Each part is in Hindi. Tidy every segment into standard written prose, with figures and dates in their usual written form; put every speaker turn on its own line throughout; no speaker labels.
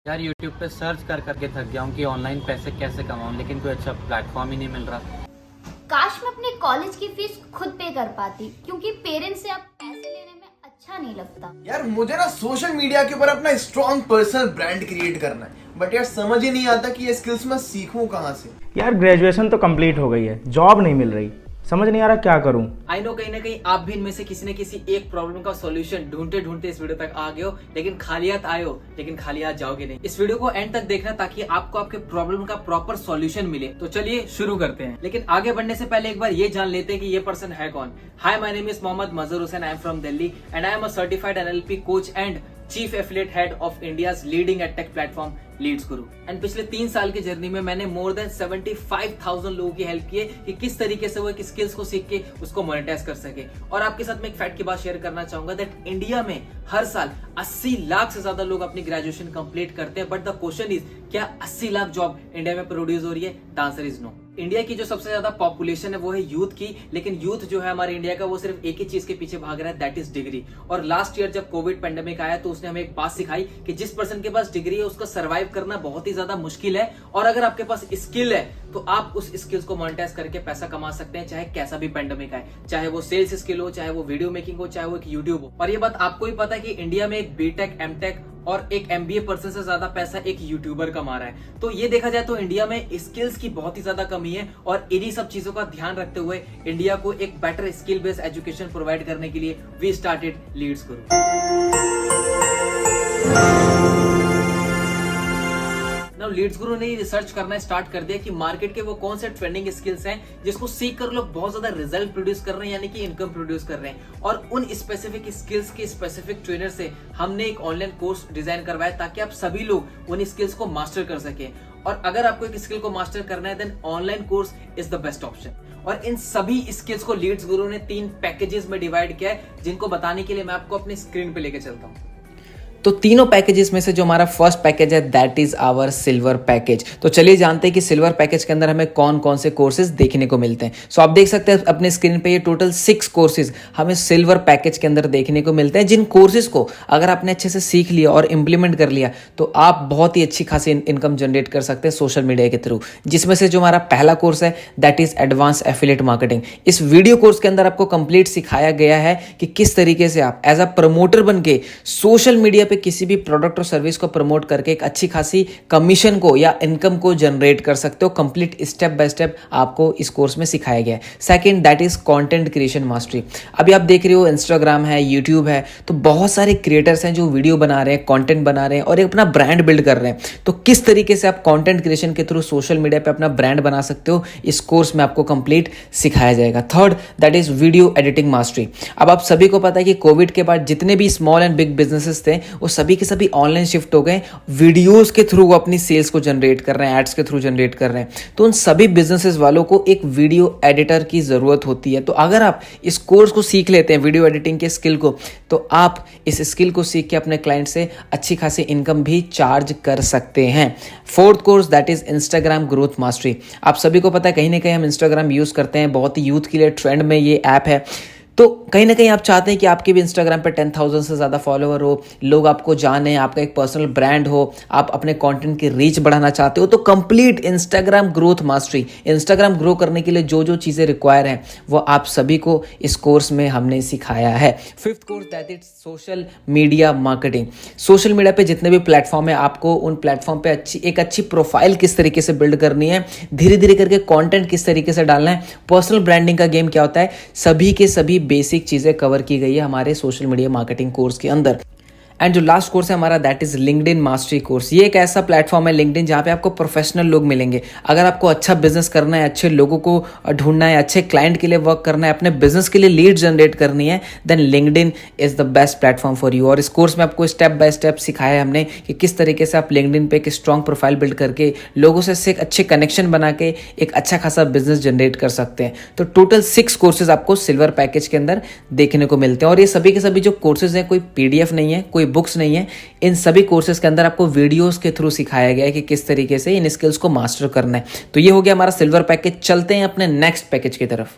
यार यूट्यूब पे सर्च कर करके थक गया हूँ कि ऑनलाइन पैसे कैसे कमाऊँ, लेकिन कोई अच्छा प्लेटफॉर्म ही नहीं मिल रहा।
काश मैं अपने कॉलेज की फीस खुद पे कर पाती, क्योंकि पेरेंट्स से अब पैसे लेने में अच्छा नहीं लगता।
यार मुझे ना सोशल मीडिया के ऊपर अपना स्ट्रॉन्ग पर्सनल ब्रांड क्रिएट करना है, बट यार समझ ही नहीं आता कि ये स्किल्स मैं सीखूं कहाँ से।
यार ग्रेजुएशन तो कंप्लीट हो गई है, जॉब नहीं मिल रही, समझ नहीं आ रहा क्या करूं।
आई नो कहीं ना कहीं आप भी इनमें से किसी न किसी एक प्रॉब्लम का सॉल्यूशन ढूंढते ढूंढते इस वीडियो तक आ गए हो, लेकिन खाली हाथ आए हो, लेकिन खाली हाथ जाओगे नहीं। इस वीडियो को एंड तक देखना ताकि आपको आपके प्रॉब्लम का प्रॉपर सॉल्यूशन मिले। तो चलिए शुरू करते हैं, लेकिन आगे बढ़ने से पहले एक बार ये जान लेते हैं कि ये पर्सन है कौन। Hi, my name is Mohammad Mazhar Hussain, I am from Delhi and I am a certified NLP coach and chief affiliate head of India's leading edtech platform Leads Guru. And पिछले 3 साल की जर्नी में मैंने मोर देन 75,000 लोगों की हेल्प की है कि किस तरीके से वो एक स्किल्स को सीख के उसको मोनेटाइज कर सके। और आपके साथ मैं एक फैक्ट की बात शेयर करना चाहूंगा दैट इंडिया में हर साल 80 लाख से ज्यादा लोग अपनी ग्रेजुएशन कंप्लीट करते हैं, बट द क्वेश्चन इज क्या 80 लाख जॉब इंडिया में प्रोड्यूस हो रही है? The answer is no. India की जो सबसे ज्यादा पॉपुलेशन है वो है यूथ की, लेकिन यूथ जो है हमारे इंडिया का वो सिर्फ एक ही चीज के पीछे भाग रहा है, दैट इज डिग्री। और लास्ट ईयर जब कोविड पेंडेमिक आया तो उसने हमें एक बात सिखाई कि जिस पर्सन के पास डिग्री है उसका सर्वाइव करना बहुत ही ज्यादा मुश्किल है, और अगर आपके पास स्किल है तो आप उस स्किल्स को मोनेटाइज करके पैसा कमा सकते हैं, चाहे कैसा भी पेंडेमिक आए, चाहे वो सेल्स स्किल हो, चाहे वो वीडियो मेकिंग हो, चाहे वो एक यूट्यूब हो। और ये बात आपको ही पता है कि इंडिया में एक बीटेक, एमटेक और एक एमबीए पर्सन से ज्यादा पैसा एक यूट्यूबर कमा रहा है। तो ये देखा जाए तो इंडिया में स्किल्स की बहुत ही ज्यादा कमी है, और इन्हीं सब चीजों का ध्यान रखते हुए इंडिया को एक better skill based education provide करने के लिए we started Leeds Guru. Now Leeds गुरु ने रिसर्च करना स्टार्ट कर दिया कि मार्केट के वो कौन से ट्रेंडिंग स्किल्स हैं जिसको सीख कर लोग बहुत ज्यादा रिजल्ट प्रोड्यूस कर रहे हैं, यानी कि इनकम प्रोड्यूस कर रहे हैं। और उन स्पेसिफिक स्किल्स के स्पेसिफिक ट्रेनर से हमने एक ऑनलाइन कोर्स डिजाइन करवाया ताकि आप सभी लोग उन स्किल्स को मास्टर कर सके। और अगर आपको एक स्किल को मास्टर करना है then online course is the best option. और इन सभी स्किल्स को लीड्स गुरु ने 3 पैकेजेस में डिवाइड किया है, जिनको बताने के लिए मैं आपको अपनी स्क्रीन पे लेके चलता हूँ। तो तीनों पैकेजेस में से जो हमारा फर्स्ट पैकेज है that is our silver package. तो चलिए जानते हैं कि सिल्वर पैकेज के अंदर हमें कौन कौन से कोर्सेज देखने को मिलते हैं। सो आप देख सकते हैं अपने स्क्रीन पे ये टोटल 6 कोर्सेज हमें सिल्वर पैकेज के अंदर देखने को मिलते हैं, जिन कोर्सेज को अगर आपने अच्छे से सीख लिया और इंप्लीमेंट कर लिया तो आप बहुत ही अच्छी खासी इनकम जनरेट कर सकते हैं सोशल मीडिया के थ्रू। जिसमें से जो हमारा पहला कोर्स है that is advance affiliate marketing. इस वीडियो कोर्स के अंदर आपको कंप्लीट सिखाया गया है कि किस तरीके से आप एज अ प्रमोटर बन के सोशल मीडिया पे किसी भी प्रोडक्ट और सर्विस को प्रमोट करके एक अच्छी खासी कमीशन को या इनकम को जनरेट कर सकते हो। कंप्लीट स्टेप बाय स्टेप आपको इस कोर्स में सिखाया गया है। Second that is content creation mastery. अभी आप देख रहे हो इंस्टाग्राम है, यूट्यूब है, तो बहुत सारे क्रिएटर्स हैं जो वीडियो बना रहे हैं, कंटेंट बना रहे हैं और एक अपना ब्रांड बिल्ड कर रहे हैं। तो किस तरीके से आप कंटेंट क्रिएशन के थ्रू सोशल मीडिया पे अपना ब्रांड बना सकते हो, इस कोर्स में आपको कंप्लीट सिखाया जाएगा। Third that is video editing mastery. अब आप सभी को पता है कि कोविड के बाद जितने भी स्मॉल एंड बिग बिजनेसेस थे वो सभी के सभी ऑनलाइन शिफ्ट हो गए। वीडियोस के थ्रू वो अपनी सेल्स को जनरेट कर रहे हैं, एड्स के थ्रू जनरेट कर रहे हैं। तो उन सभी बिजनेसेस वालों को एक वीडियो एडिटर की जरूरत होती है। तो अगर आप इस कोर्स को सीख लेते हैं, वीडियो एडिटिंग के स्किल को, तो आप इस स्किल को सीख के अपने क्लाइंट से अच्छी खासी इनकम भी चार्ज कर सकते हैं। Fourth course that is Instagram growth mastery. आप सभी को पता है कहीं ना कहीं हम इंस्टाग्राम यूज करते हैं, बहुत ही यूथ के लिए ट्रेंड में ये ऐप है। तो कहीं ना कहीं आप चाहते हैं कि आपके भी इंस्टाग्राम पे 10,000 से ज़्यादा फॉलोअर हो, लोग आपको जाने, आपका एक पर्सनल ब्रांड हो, आप अपने कंटेंट की रीच बढ़ाना चाहते हो, तो complete Instagram growth mastery, Instagram grow करने के लिए जो जो चीज़ें रिक्वायर हैं वो आप सभी को इस कोर्स में हमने सिखाया है। Fifth course that is social media marketing. Social media पे जितने भी प्लेटफॉर्म है, आपको उन प्लेटफॉर्म पे एक अच्छी प्रोफाइल किस तरीके से बिल्ड करनी है, धीरे धीरे करके कॉन्टेंट किस तरीके से डालना है, पर्सनल ब्रांडिंग का गेम क्या होता है, सभी के सभी बेसिक चीजें कवर की गई है हमारे सोशल मीडिया मार्केटिंग कोर्स के अंदर। एंड जो लास्ट कोर्स है हमारा that is LinkedIn mastery course. ये एक ऐसा प्लेटफॉर्म है लिंक्डइन जहाँ पे आपको प्रोफेशनल लोग मिलेंगे। अगर आपको अच्छा बिजनेस करना है, अच्छे लोगों को ढूंढना है, अच्छे क्लाइंट के लिए वर्क करना है, अपने बिजनेस के लिए लीड जनरेट करनी है, then LinkedIn is the best platform for you. और इस कोर्स में आपको स्टेप बाय स्टेप सिखाया है हमने कि किस तरीके से आप लिंक्डइन पे एक स्ट्रॉन्ग प्रोफाइल बिल्ड करके लोगों से एक अच्छे कनेक्शन बना के एक अच्छा खासा बिजनेस जनरेट कर सकते हैं। तो टोटल 6 कोर्सेज आपको सिल्वर पैकेज के अंदर देखने को मिलते हैं। और ये सभी के सभी जो कोर्सेज हैं, कोई PDF नहीं है, कोई बुक्स नहीं है, इन सभी कोर्सेज के अंदर आपको वीडियोस के थ्रू सिखाया गया है कि किस तरीके से इन स्किल्स को मास्टर करना है। तो ये हो गया हमारा सिल्वर पैकेज। चलते हैं अपने नेक्स्ट पैकेज की तरफ।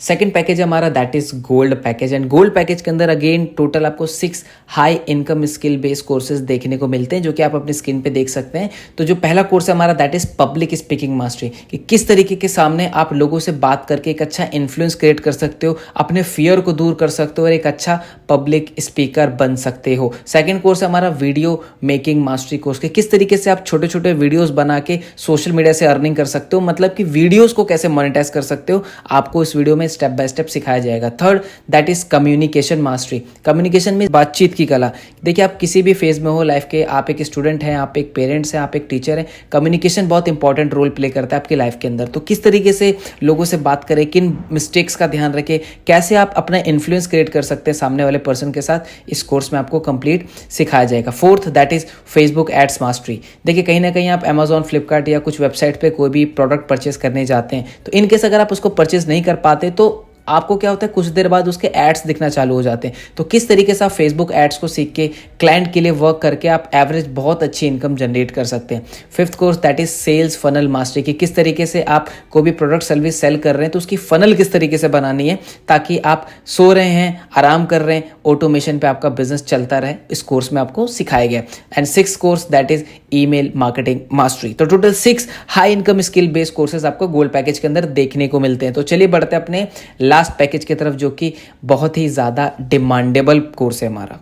सेकंड पैकेज है हमारा that is gold package, and gold package के अंदर अगेन टोटल आपको 6 high income skill based courses देखने को मिलते हैं, जो कि आप अपनी स्क्रीन पे देख सकते हैं। तो जो पहला कोर्स है हमारा that is public speaking mastery, कि किस तरीके के सामने आप लोगों से बात करके एक अच्छा इन्फ्लुएंस क्रिएट कर सकते हो, अपने फियर को दूर कर सकते हो और एक अच्छा पब्लिक स्पीकर बन सकते हो। सेकंड कोर्स है हमारा वीडियो मेकिंग मास्टरी कोर्स, के किस तरीके से आप छोटे छोटे वीडियोस बना के सोशल मीडिया से अर्निंग कर सकते हो, मतलब कि वीडियोस को कैसे मोनेटाइज कर सकते हो, आपको इस वीडियो में स्टेप बाय स्टेप सिखाया जाएगा। Third that is communication mastery, communication में बातचीत की कला। देखिए आप किसी भी फेज में हो लाइफ के, आप एक स्टूडेंट हैं, आप एक पेरेंट्स हैं, आप एक टीचर हैं, कम्युनिकेशन बहुत इंपॉर्टेंट रोल प्ले करता है आपकी लाइफ के अंदर। तो किस तरीके से लोगों से बात करें, किन मिस्टेक्स का ध्यान रखें, कैसे आप अपना इन्फ्लुएंस क्रिएट कर सकते हैं सामने वाले पर्सन के साथ, इस कोर्स में आपको कंप्लीट सिखाया जाएगा। Fourth that is Facebook ads mastery. देखिए कहीं ना कहीं आप अमेजॉन, फ्लिपकार्ट या कुछ वेबसाइट पे कोई भी प्रोडक्ट परचेस करने जाते हैं, तो इनकेस अगर आप उसको परचेस नहीं कर पाते तो आपको क्या होता है, कुछ देर बाद उसके एड्स दिखना चालू हो जाते हैं। तो किस तरीके से आप फेसबुक एड्स को सीख के क्लाइंट के लिए वर्क करके आप एवरेज बहुत अच्छी इनकम जनरेट कर सकते हैं। Fifth course that is sales funnel mastery, कि किस तरीके से आप कोई भी प्रोडक्ट सर्विस सेल कर रहे हैं तो उसकी फनल किस तरीके से बनानी है ताकि आप सो रहे हैं, आराम कर रहे हैं, ऑटोमेशन पे आपका बिजनेस चलता रहे, इस कोर्स में आपको सिखाया गया। And six course that is email marketing mastery. तो total 6 high income skill based courses आपको गोल्ड पैकेज के अंदर देखने को मिलते हैं। तो चलिए बढ़ते हैं अपने लास्ट पैकेज की तरफ, जो कि बहुत ही ज़्यादा डिमांडेबल कोर्स है हमारा।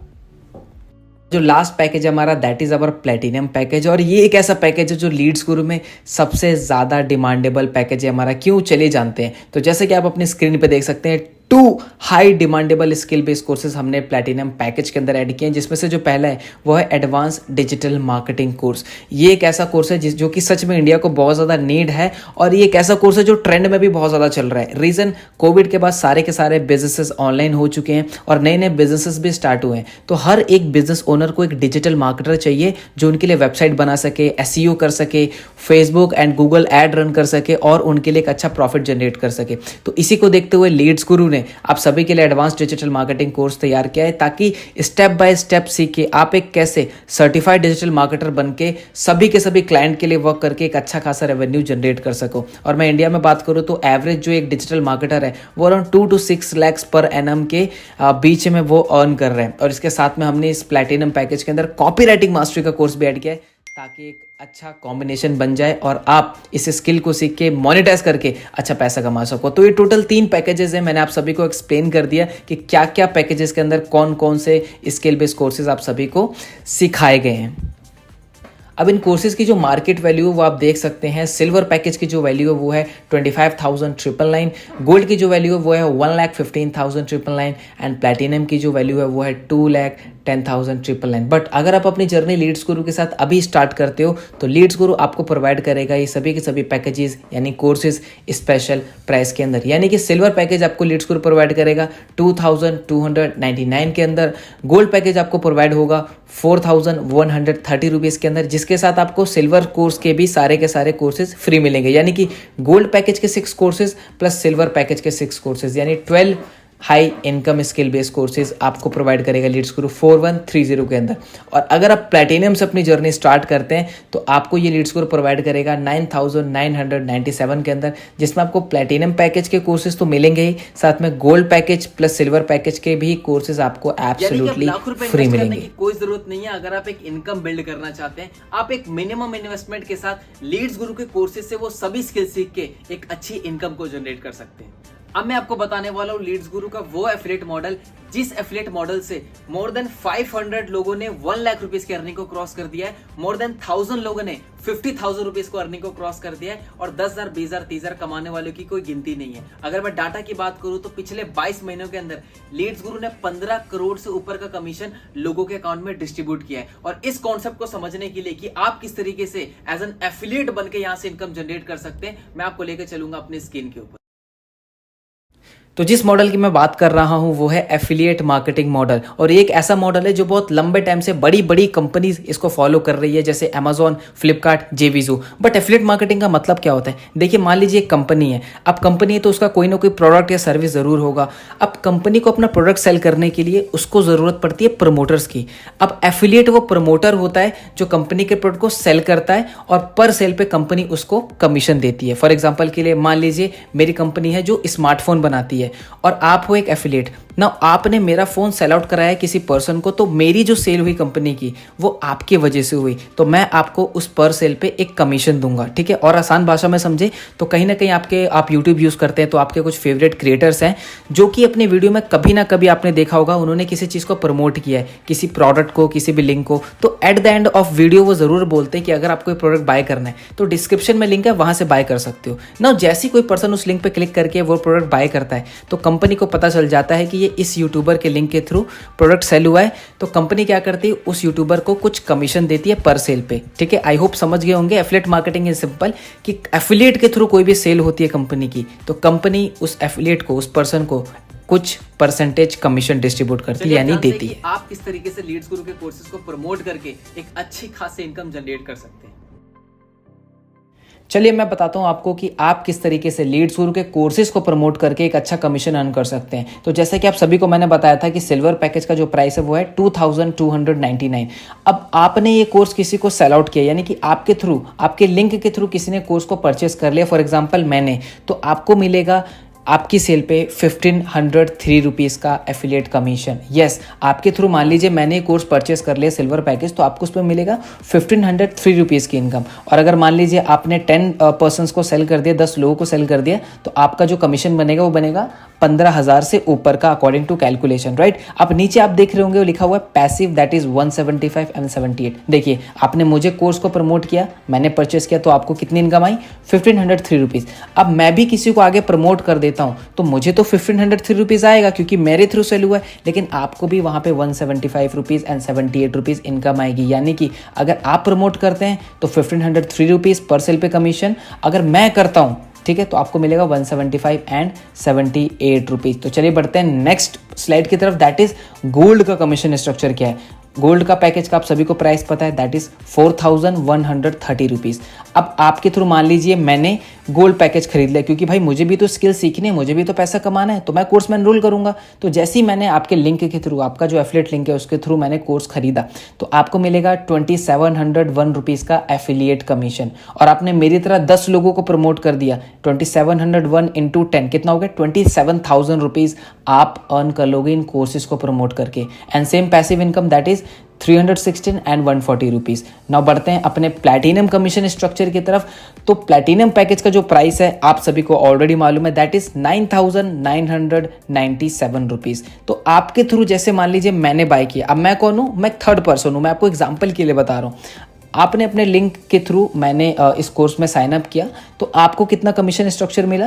जो लास्ट पैकेज है हमारा that is our platinum package, और ये एक ऐसा पैकेज है जो लीड्स गुरु में सबसे ज़्यादा डिमांडेबल पैकेज है हमारा। क्यों, चलिए जानते हैं। तो जैसे कि आप अपनी स्क्रीन पे देख सकते हैं 2 high demandable skill based courses हमने प्लेटिनम पैकेज के अंदर ऐड किए हैं, जिसमें से जो पहला है वो है एडवांस डिजिटल मार्केटिंग कोर्स। ये एक ऐसा कोर्स है जो कि सच में इंडिया को बहुत ज़्यादा नीड है, और ये एक ऐसा कोर्स है जो ट्रेंड में भी बहुत ज़्यादा चल रहा है। रीज़न, कोविड के बाद सारे के सारे बिजनेसेस ऑनलाइन हो चुके हैं और नए नए बिजनेसेस भी स्टार्ट हुए हैं। तो हर एक बिजनेस ओनर को एक डिजिटल मार्केटर चाहिए जो उनके लिए वेबसाइट बना सके, SEO कर सके, Facebook and Google ad run कर सके और उनके लिए एक अच्छा प्रॉफिट जनरेट कर सके। तो इसी को देखते हुए लीड्स गुरु ने आप सभी के लिए एडवांस डिजिटल मार्केटिंग कोर्स तैयार किया है, ताकि स्टेप बाय स्टेप सीख के आप एक कैसे सर्टिफाइड डिजिटल मार्केटर बन के सभी के सभी क्लाइंट के लिए वर्क करके एक अच्छा खासा रेवेन्यू जनरेट कर सको। और मैं इंडिया में बात करूं तो एवरेज जो एक डिजिटल मार्केटर है वो around 2 to 6 lakhs per annum के बीच में वो अर्न कर रहे हैं। और इसके साथ में हमने इस प्लैटिनम पैकेज के अंदर कॉपी राइटिंग मास्टरी का कोर्स भी ऐड किया है, ताकि एक अच्छा कॉम्बिनेशन बन जाए और आप इस स्किल को सीख के मोनेटाइज करके अच्छा पैसा कमा सको। तो ये टोटल 3 पैकेजेस हैं, मैंने आप सभी को एक्सप्लेन कर दिया कि क्या क्या पैकेजेस के अंदर कौन कौन से स्किल बेस्ड कोर्सेज आप सभी को सिखाए गए हैं। अब इन कोर्सेज की जो मार्केट वैल्यू है वो आप देख सकते हैं। सिल्वर पैकेज की जो वैल्यू है वो है 25,999, गोल्ड की जो वैल्यू है वो है 1,15,999 एंड प्लैटिनम की जो वैल्यू है वो है 2,10,999। बट अगर आप अपनी जर्नी लीड्स गुरु के साथ अभी स्टार्ट करते हो तो लीड्स गुरु आपको प्रोवाइड करेगा ये सभी के सभी पैकेजेस यानी कोर्सेज स्पेशल प्राइस के अंदर। यानी कि सिल्वर पैकेज आपको लीड्स गुरु प्रोवाइड करेगा 2,299 के अंदर, गोल्ड पैकेज आपको प्रोवाइड होगा 4,130 रुपीज़ के अंदर, जिसके साथ आपको सिल्वर कोर्स के भी सारे के सारे कोर्सेज फ्री मिलेंगे। यानी कि गोल्ड पैकेज के 6 कोर्सेज प्लस सिल्वर पैकेज के 6 कोर्सेज, यानी 12 high income skill based courses आपको प्रोवाइड करेगा लीड्स गुरु 4130 के अंदर। और अगर आप प्लैटिनम से अपनी जर्नी स्टार्ट करते हैं तो आपको ये लीड्स गुरु प्रोवाइड करेगा 9,997 के अंदर, जिसमें आपको प्लैटिनम पैकेज के कोर्सेज तो मिलेंगे ही, साथ में gold package plus silver package के भी कोर्सेज आपको एब्सोल्युटली फ्री मिलेंगे। कोई जरूरत नहीं है। अगर आप एक इनकम बिल्ड करना चाहते हैं, आप एक मिनिमम इन्वेस्टमेंट के साथ लीड्स गुरु के कोर्सेज से वो सभी स्किल सीख के एक अच्छी इनकम को जनरेट कर सकते हैं। अब मैं आपको बताने वाला हूँ लीड्स गुरु का वो एफिलिएट मॉडल, जिस एफिलिएट मॉडल से मोर देन 500 लोगों ने 1 लाख रुपीज की अर्निंग को क्रॉस कर दिया है, मोर देन 1000 लोगों ने 50,000 रुपीज को अर्निंग को क्रॉस कर दिया है, और 10,000, 20,000, 30,000 कमाने वालों की कोई गिनती नहीं है। अगर मैं डाटा की बात करूं तो पिछले 22 महीनों के अंदर लीड्स गुरु ने 15 करोड़ से ऊपर का कमीशन लोगों के अकाउंट में डिस्ट्रीब्यूट किया है। और इस कॉन्सेप्ट को समझने के लिए कि आप किस तरीके से एज एन एफिलिएट बन के यहां से इनकम जनरेट कर सकते हैं, मैं आपको लेकर चलूंगा अपने स्क्रीन के ऊपर।
तो जिस मॉडल की मैं बात कर रहा हूं वो है एफिलिएट मार्केटिंग मॉडल, और ये एक ऐसा मॉडल है जो बहुत लंबे टाइम से बड़ी बड़ी कंपनीज इसको फॉलो कर रही है, जैसे Amazon, Flipkart, जेवीजू। But affiliate marketing का मतलब क्या होता है? देखिए, मान लीजिए एक कंपनी है, अब कंपनी है तो उसका कोई ना कोई प्रोडक्ट या सर्विस जरूर होगा। अब कंपनी को अपना प्रोडक्ट सेल करने के लिए उसको जरूरत पड़ती है प्रमोटर्स की। अब एफिलिएट वो प्रमोटर होता है जो कंपनी के प्रोडक्ट को सेल करता है और पर सेल पे कंपनी उसको कमीशन देती है। फॉर एग्जाम्पल के लिए मान लीजिए मेरी कंपनी है जो स्मार्टफोन बनाती है, है और आप हो एक एफिलिएट ना, आपने मेरा फ़ोन सेल आउट कराया किसी पर्सन को, तो मेरी जो सेल हुई कंपनी की वो आपकी वजह से हुई, तो मैं आपको उस पर सेल पे एक कमीशन दूंगा, ठीक है। और आसान भाषा में समझे तो कहीं ना कहीं आप यूट्यूब यूज़ करते हैं तो आपके कुछ फेवरेट क्रिएटर्स हैं जो कि अपने वीडियो में कभी ना कभी आपने देखा होगा उन्होंने किसी चीज़ को प्रमोट किया है, किसी प्रोडक्ट को, किसी भी लिंक को, तो at the end of video वो ज़रूर बोलते हैं कि अगर आपको प्रोडक्ट बाय करना है तो डिस्क्रिप्शन में लिंक है, वहाँ से बाय कर सकते हो ना। जैसे कोई पर्सन उस लिंक पे क्लिक करके वो प्रोडक्ट बाय करता है तो कंपनी को पता चल जाता है कि ये इस यूट्यूबर के लिंक के थ्रू प्रोडक्ट सेल हुआ है, तो कंपनी क्या करती है, उस यूट्यूबर को कुछ कमीशन देती है पर सेल पे, ठीक है। आई होप समझ गए होंगे। एफिलिएट मार्केटिंग इज सिंपल कि एफिलिएट के थ्रू कोई भी सेल होती है कंपनी की तो कंपनी उस एफिलिएट को, उस पर्सन को कुछ परसेंटेज कमीशन डिस्ट्रीब्यूट करती है यानी देती है।
आप किस तरीके से लीड्स गुरु के कोर्सेज को प्रमोट करके एक अच्छी खासी इनकम जनरेट कर सकते हैं।
चलिए मैं बताता हूं आपको कि आप किस तरीके से लीड्स गुरु के कोर्सेज को प्रमोट करके एक अच्छा कमीशन अर्न कर सकते हैं। तो जैसे कि आप सभी को मैंने बताया था कि सिल्वर पैकेज का जो प्राइस है वो है 2299। अब आपने ये कोर्स किसी को सेल आउट किया यानी कि आपके थ्रू, आपके लिंक के थ्रू किसी ने कोर्स को परचेस कर लिया, फॉर एग्जाम्पल मैंने, तो आपको मिलेगा आपकी सेल पे 1503 रुपीज़ का एफिलिएट कमीशन। यस, आपके थ्रू मान लीजिए मैंने कोर्स परचेस कर लिया सिल्वर पैकेज तो आपको उस पर मिलेगा 1503 रुपीज़ की इनकम। और अगर मान लीजिए आपने 10 पर्सन्स को सेल कर दिया, 10 लोगों को सेल कर दिया, तो आपका जो कमीशन बनेगा वो बनेगा 15,000 से ऊपर का अकॉर्डिंग टू कैलकुलेशन, राइट। अब नीचे आप देख रहे होंगे वो लिखा हुआ है पैसिव, दैट इज 175 एंड 78। देखिए आपने मुझे कोर्स को प्रमोट किया, मैंने परचेस किया तो आपको कितनी इनकम आई, 1503 रुपीज़। अब मैं भी किसी को आगे प्रमोट कर देता हूं तो मुझे तो 1503 रुपीज़ आएगा क्योंकि मेरे थ्रू सेल हुआ है, लेकिन आपको भी वहां पे 175 रुपीज़ एंड 78 रुपीज़ इनकम आएगी। यानी कि अगर आप प्रमोट करते हैं तो 1503 रुपीज़ पर सेल पे कमीशन, अगर मैं करता हूं, ठीक है, तो आपको मिलेगा 175 एंड 78 रुपीज़। तो चलिए बढ़ते हैं नेक्स्ट स्लाइड की तरफ, दैट इज गोल्ड का कमीशन स्ट्रक्चर क्या है। गोल्ड का पैकेज का आप सभी को प्राइस पता है, दैट इज 4130 रुपीज़। अब आपके थ्रू मान लीजिए मैंने गोल्ड पैकेज खरीद लिया क्योंकि भाई मुझे भी तो स्किल सीखनी है, मुझे भी तो पैसा कमाना है, तो मैं कोर्स में एनरोल करूंगा। तो जैसे ही मैंने आपके लिंक के थ्रू, आपका जो एफिलिएट लिंक है उसके थ्रू मैंने कोर्स खरीदा तो आपको मिलेगा 2701 रुपीज़ का एफिलिएट कमीशन। और आपने मेरी तरह 10 लोगों को प्रमोट कर दिया, 2701 इंटू 10 कितना हो गया, 27,000 रुपीज़ आप अर्न कर लोगे इन कोर्सेज को प्रमोट करके। And same passive income that is 316 and 140 rupees. Now बढ़ते हैं अपने प्लैटिनम कमीशन स्ट्रक्चर की तरफ। तो प्लैटिनम पैकेज का जो प्राइस है आप सभी को ऑलरेडी मालूम है, दैट इज 9,997 रुपीज़। तो आपके थ्रू जैसे मान लीजिए मैंने बाय किया, अब मैं कौन हूँ, मैं थर्ड पर्सन हूँ, मैं आपको एग्जाम्पल के लिए बता रहा हूँ। आपने अपने लिंक के थ्रू मैंने इस कोर्स में साइन अप किया तो आपको कितना कमीशन स्ट्रक्चर मिला,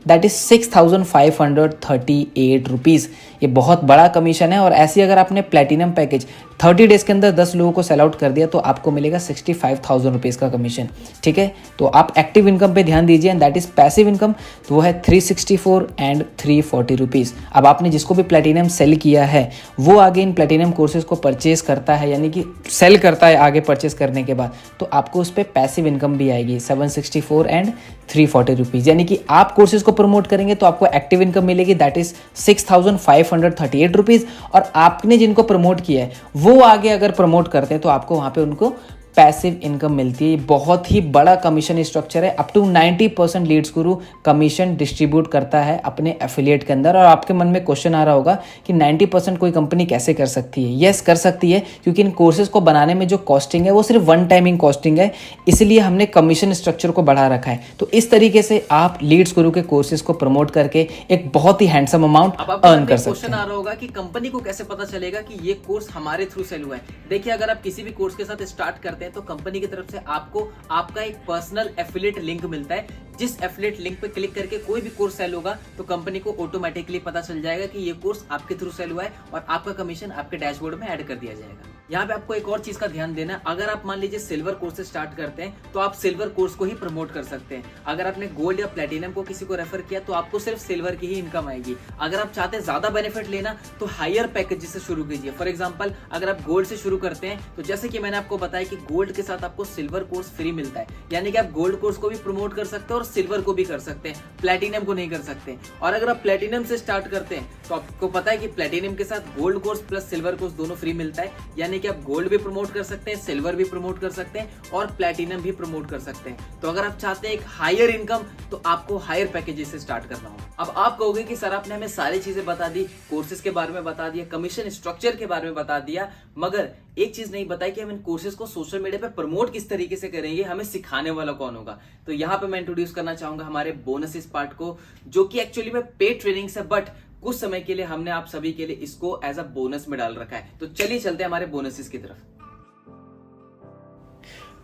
दैट इज 6,538 रुपीज़। ये बहुत बड़ा कमीशन है। और ऐसे अगर आपने प्लैटिनम पैकेज 30 डेज के अंदर 10 लोगों को सेल आउट कर दिया तो आपको मिलेगा 65,000 रुपीज़ का कमीशन, ठीक है। तो आप एक्टिव इनकम पे ध्यान दीजिए, and that is passive income, तो वो है 364 एंड 340 रुपीज़। अब आपने जिसको भी प्लैटिनम सेल किया है वो आगे इन प्लैटिनम कोर्सेज को परचेज करता है, यानी कि सेल करता है आगे परचेज करने के बाद, तो आपको उस पर पैसिव इनकम भी आएगी 764 एंड 340 रुपीज़। यानी कि आप कोर्सेज को प्रमोट करेंगे तो आपको एक्टिव इनकम मिलेगी, दैट इज 6,538 रुपीज़। और आपने जिनको प्रमोट किया है वो आगे अगर प्रमोट करते हैं तो आपको वहाँ पे उनको पैसिव इनकम मिलती है। बहुत ही बड़ा कमीशन स्ट्रक्चर है, up to 90% Leeds Guru commission distribute करता है अपने एफिलिएट के अंदर। और आपके मन में क्वेश्चन आ रहा होगा कि 90% कोई कंपनी कैसे कर सकती है। यस, कर सकती है, क्योंकि इन कोर्सेज को बनाने में जो कॉस्टिंग है वो सिर्फ वन टाइमिंग कॉस्टिंग है, इसलिए हमने कमीशन स्ट्रक्चर को बढ़ा रखा है। तो इस तरीके से आप लीड्स गुरु के कोर्सेज को प्रमोट करके एक बहुत ही हैंडसम अमाउंट अर्न कर सकते हैं।
क्वेश्चन आ रहा होगा कि कंपनी को कैसे पता चलेगा कि ये कोर्स हमारे थ्रू सेल हुआ है। देखिए, अगर आप किसी भी कोर्स के साथ स्टार्ट करते हैं तो कंपनी की तरफ से आपको आपका एक पर्सनल एफिलिएट लिंक मिलता है। जिस एफिलिएट लिंक पे क्लिक करके कोई भी कोर्स सेल होगा तो कंपनी को ऑटोमेटिकली पता चल जाएगा कि ये कोर्स आपके थ्रू सेल हुआ है और आपका कमीशन आपके डैशबोर्ड में ऐड कर दिया जाएगा। यहाँ पे आपको एक और चीज का ध्यान देना है, अगर आप मान लीजिए सिल्वर कोर्स से स्टार्ट करते हैं तो आप सिल्वर कोर्स को ही प्रमोट कर सकते हैं। अगर आपने गोल्ड या प्लेटिनम को किसी को रेफर किया तो आपको सिर्फ सिल्वर की ही इनकम आएगी। अगर आप चाहते हैं ज्यादा बेनिफिट लेना तो हायर पैकेज से शुरू कीजिए। फॉर एग्जांपल, अगर आप गोल्ड से शुरू करते हैं तो जैसे कि मैंने आपको बताया कि गोल्ड के साथ आपको सिल्वर कोर्स फ्री मिलता है, यानी कि आप गोल्ड कोर्स को भी प्रमोट कर सकते हैं और सिल्वर को भी कर सकते हैं, प्लेटिनम को नहीं कर सकते। और अगर आप प्लेटिनम से स्टार्ट करते हैं तो आपको पता है कि प्लेटिनम के साथ gold course plus silver course दोनों फ्री मिलता है, यानी यानी कि आप गोल्ड भी प्रमोट कर सकते हैं, सिल्वर भी प्रमोट कर सकते हैं और प्लेटिनम भी प्रमोट कर सकते हैं। तो अगर आप चाहते हैं एक हायर इनकम, तो आपको हायर पैकेजेस से स्टार्ट करना होगा। अब आप कहोगे कि सर आपने हमें सारी चीजें बता दी, कोर्सेज के बारे में बता दिया, कमीशन स्ट्रक्चर के बारे में बता दिया, मगर एक चीज नहीं बताई कि हम इन कोर्सेज को सोशल मीडिया पे प्रमोट किस तरीके से करेंगे, हमें सिखाने वाला कौन होगा। तो यहाँ पे मैं इंट्रोड्यूस करना चाहूंगा हमारे बोनसेस पार्ट को, जो कि एक्चुअली में पेड ट्रेनिंग है, बट कुछ समय के लिए हमने आप सभी के लिए इसको एज अ बोनस में डाल रखा है। तो चलिए चलते हैं हमारे बोनसेस की तरफ।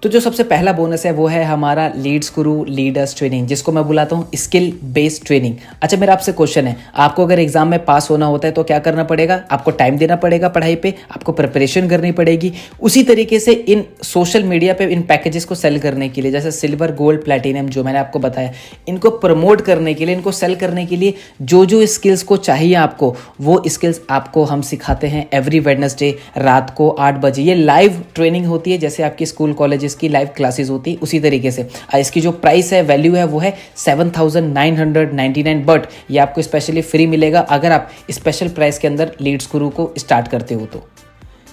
तो जो सबसे पहला बोनस है वो है हमारा लीड्स गुरु लीडर्स ट्रेनिंग, जिसको मैं बुलाता हूँ स्किल बेस्ड ट्रेनिंग। अच्छा, मेरा आपसे क्वेश्चन है, आपको अगर एग्जाम में पास होना होता है तो क्या करना पड़ेगा? आपको टाइम देना पड़ेगा पढ़ाई पे, आपको प्रिपरेशन करनी पड़ेगी। उसी तरीके से इन सोशल मीडिया पे इन पैकेजेस को सेल करने के लिए, जैसे सिल्वर, गोल्ड, प्लैटिनम जो मैंने आपको बताया, इनको प्रमोट करने के लिए, इनको सेल करने के लिए जो जो स्किल्स को चाहिए आपको, वो स्किल्स आपको हम सिखाते हैं एवरी वेडनेसडे रात को 8 बजे। ये लाइव ट्रेनिंग होती है, जैसे आपकी स्कूल कॉलेज की लाइव क्लासेस होती है उसी तरीके से। इसकी जो प्राइस है, वैल्यू है, वो है 7,999, बट ये आपको स्पेशली फ्री मिलेगा अगर आप स्पेशल प्राइस के अंदर लीड्स गुरु को स्टार्ट करते हो तो।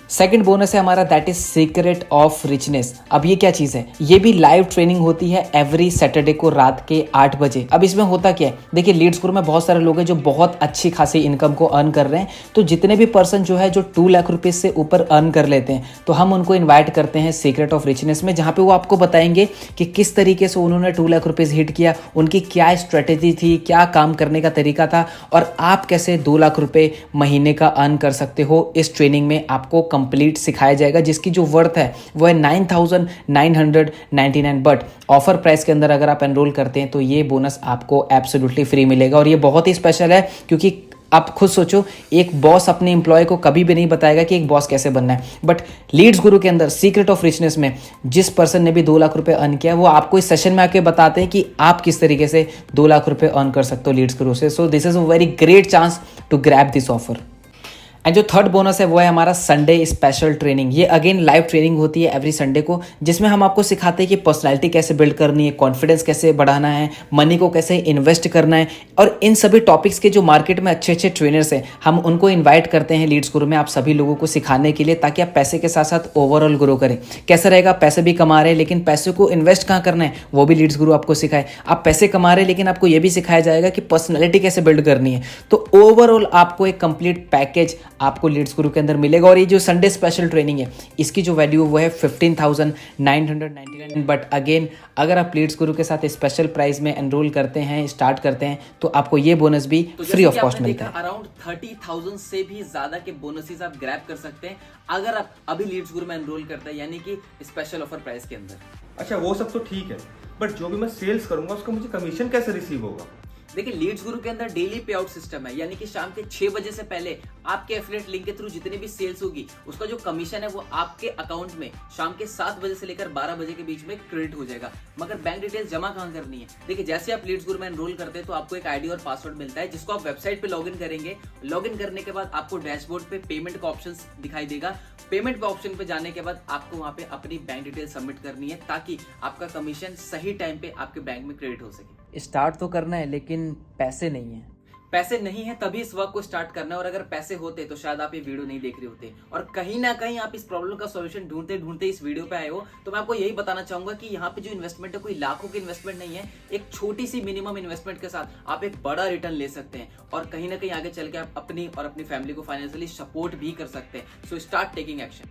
सेकंड बोनस है हमारा, that is secret of richness. अब ये क्या चीज़ है? ये भी लाइव ट्रेनिंग होती है एवरी सैटरडे को रात के 8 बजे। अब इसमें होता क्या है, देखिए लीड्स गुरु में बहुत सारे लोग हैं जो बहुत अच्छी खासी इनकम को अर्न कर रहे हैं। तो जितने भी पर्सन जो है जो 2 लाख रुपए से ऊपर अर्न कर लेते हैं, तो हम उनको इन्वाइट करते हैं सीक्रेट ऑफ रिचनेस में, जहाँ पे वो आपको बताएंगे कि किस तरीके से उन्होंने 2 लाख रुपीज़ हिट किया, उनकी क्या स्ट्रेटेजी थी, क्या काम करने का तरीका था, और आप कैसे 2 लाख रुपए महीने का अर्न कर सकते हो। इस ट्रेनिंग में आपको कंप्लीट सिखाया जाएगा, जिसकी जो वर्थ है वो है 9,999, बट ऑफर प्राइस के अंदर अगर आप एनरोल करते हैं तो ये बोनस आपको एब्सोल्युटली फ्री मिलेगा। और ये बहुत ही स्पेशल है, क्योंकि आप खुद सोचो, एक बॉस अपने एम्प्लॉय को कभी भी नहीं बताएगा कि एक बॉस कैसे बनना है, बट लीड्स गुरु के अंदर सीक्रेट ऑफ रिचनेस में जिस पर्सन ने भी 2 लाख रुपए अर्न किया, वो आपको इस सेशन में आके बताते हैं कि आप किस तरीके से 2 लाख रुपए अर्न कर सकते हो लीड्स गुरु से। So this is a very great chance to grab this offer. And जो थर्ड बोनस है वो है हमारा संडे स्पेशल ट्रेनिंग। ये अगेन लाइव ट्रेनिंग होती है एवरी संडे को, जिसमें हम आपको सिखाते हैं कि पर्सनालिटी कैसे बिल्ड करनी है, कॉन्फिडेंस कैसे बढ़ाना है, मनी को कैसे इन्वेस्ट करना है, और इन सभी टॉपिक्स के जो मार्केट में अच्छे अच्छे ट्रेनर्स हैं, हम उनको इन्वाइट करते हैं लीड्स गुरु में आप सभी लोगों को सिखाने के लिए, ताकि आप पैसे के साथ साथ ओवरऑल ग्रो करें। कैसा रहेगा? पैसे भी कमा रहे हैं, लेकिन पैसे को इन्वेस्ट कहाँ करना है वो भी लीड्स गुरु आपको सिखाए। आप पैसे कमा रहे हैं, लेकिन आपको ये भी सिखाया जाएगा कि पर्सनैलिटी कैसे बिल्ड करनी है। तो ओवरऑल आपको एक कंप्लीट पैकेज आपको लीड्स गुरु के अंदर मिलेगा। और ये जो संडे स्पेशल ट्रेनिंग है, इसकी जो वैल्यू वो है 15,999, बट अगेन अगर आप लीड्स गुरु के साथ स्पेशल प्राइस में एनरोल करते हैं, स्टार्ट करते हैं, तो आपको ये बोनस भी फ्री ऑफ कॉस्ट मिलता है।
अराउंड 30,000 से भी ज्यादा के बोनसेस आप ग्रैब कर सकते हैं अगर आप अभी लीड्स गुरु में एनरोल करते हैं, यानी कि स्पेशल ऑफर प्राइस के अंदर।
अच्छा, वो सब तो ठीक है, बट जो भी मैं सेल्स करूंगा उसका मुझे कमीशन कैसे रिसीव होगा?
देखिए लीड्स गुरु के अंदर डेली पे आउट सिस्टम है, यानी कि शाम के 6 बजे से पहले आपके एफिलिएट लिंक के थ्रू जितनी भी सेल्स होगी, उसका जो कमीशन है वो आपके अकाउंट में शाम के 7 बजे से लेकर 12 बजे के बीच में क्रेडिट हो जाएगा। मगर बैंक डिटेल्स जमा कहाँ करनी है? देखिए जैसे आप लीड्स गुरु में एनरोल करते हैं तो आपको एक आईडी और पासवर्ड मिलता है, जिसको आप वेबसाइट पे लॉगिन करेंगे। लॉगिन करने के बाद आपको डैशबोर्ड पे पेमेंट का ऑप्शन दिखाई देगा। पेमेंट पे ऑप्शन पे जाने के बाद आपको वहां पे अपनी बैंक डिटेल सबमिट करनी है, ताकि आपका कमीशन सही टाइम पे आपके बैंक में क्रेडिट हो सके।
स्टार्ट तो करना है, लेकिन पैसे नहीं है।
पैसे नहीं है तभी इस वर्क को स्टार्ट करना है, और अगर पैसे होते तो शायद आप ये वीडियो नहीं देख रहे होते। और कहीं ना कहीं आप इस प्रॉब्लम का सॉल्यूशन ढूंढते ढूंढते इस वीडियो पे आए हो, तो मैं आपको यही बताना चाहूंगा कि यहाँ पे जो इन्वेस्टमेंट है कोई लाखों की इन्वेस्टमेंट नहीं है। एक छोटी सी मिनिमम इन्वेस्टमेंट के साथ आप एक बड़ा रिटर्न ले सकते हैं, और कहीं ना कहीं आगे चल के आप अपनी और अपनी फैमिली को फाइनेंशियली सपोर्ट भी कर सकते हैं। So start taking action.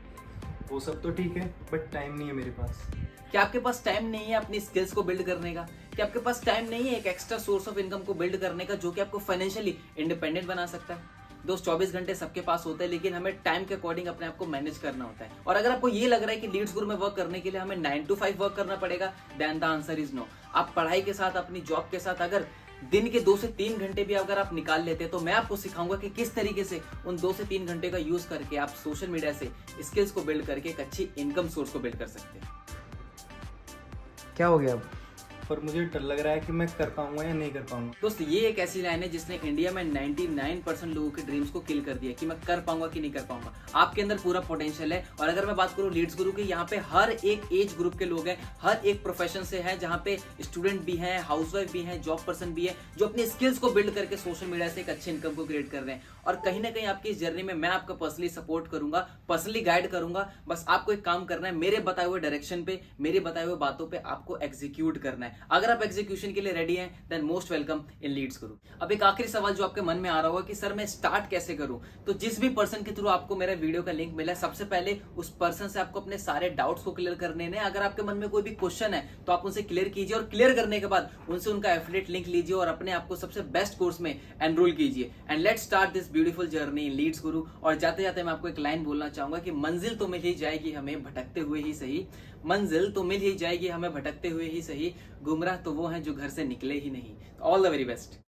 वो सब तो ठीक है, बट टाइम नहीं है मेरे पास।
क्या आपके पास टाइम नहीं है अपनी स्किल्स को बिल्ड करने का? क्या आपके पास टाइम नहीं है एक एक्स्ट्रा सोर्स ऑफ इनकम को बिल्ड करने का, जो कि आपको फाइनेंशियली इंडिपेंडेंट बना सकता है? दोस्त 24 घंटे सबके पास होते हैं, लेकिन हमें टाइम के अकॉर्डिंग अपने आप को मैनेज करना होता है। और अगर आपको ये लग रहा है कि लीड्स गुरु में वर्क करने के लिए हमें 9 to 5 वर्क करना पड़ेगा, then the answer is no. आप पढ़ाई के साथ, अपनी जॉब के साथ अगर दिन के 2 से 3 घंटे भी अगर आप निकाल लेते हैं, तो मैं आपको सिखाऊंगा कि किस तरीके से उन 2 से 3 घंटे का यूज करके आप सोशल मीडिया से स्किल्स को बिल्ड करके एक अच्छी इनकम सोर्स को बिल्ड कर सकते हैं।
क्या हो गया अब?
पर मुझे डर लग रहा है कि मैं कर पाऊंगा या नहीं कर पाऊंगा।
दोस्त ये एक ऐसी लाइन है जिसने इंडिया में 99% लोगों के ड्रीम्स को किल कर दिया कि मैं कर पाऊंगा कि नहीं कर पाऊंगा। आपके अंदर पूरा पोटेंशियल है। और अगर मैं बात करूं लीड्स गुरु की, यहाँ पे हर एक एज ग्रुप के लोग हैं, हर एक प्रोफेशन से हैं, जहाँ पे स्टूडेंट भी हैं, हाउसवाइफ भी हैं, जॉब पर्सन भी है, जो अपनी स्किल्स को बिल्ड करके सोशल मीडिया से एक अच्छी इनकम को क्रिएट कर रहे हैं। और कहीं ना कहीं आपकी इस जर्नी में मैं आपका पर्सनली सपोर्ट करूंगा, पर्सनली गाइड करूंगा। बस आपको एक काम करना है, मेरे बताए हुए डायरेक्शन पे, मेरे बताए हुए बातों पे आपको एग्जीक्यूट करना है। अगर आप एग्जीक्यूशन के लिए रेडी हैं then most welcome in Leads Guru. अब एक आखिरी सवाल जो आपके मन में आ रहा होगा कि सर मैं स्टार्ट कैसे करूं, तो जिस भी पर्सन के थ्रू आपको मेरा वीडियो का लिंक मिला है, सबसे पहले उस पर्सन से आपको अपने सारे डाउट्स को क्लियर करने हैं। अगर आपके मन में कोई भी क्वेश्चन है तो आप उनसे क्लियर कीजिए, और क्लियर करने के बाद उनसे उनका एफिलिएट लिंक लीजिए और अपने आप को सबसे बेस्ट कोर्स में एनरोल कीजिए। And let's start this beautiful journey in Leads Guru. और जाते जाते मैं आपको एक लाइन बोलना चाहूंगा कि मंजिल तो मिल ही जाएगी हमें भटकते हुए ही सही, मंजिल तो मिल ही जाएगी हमें भटकते हुए ही सही, गुमराह तो वो हैं जो घर से निकले ही नहीं। All the very best.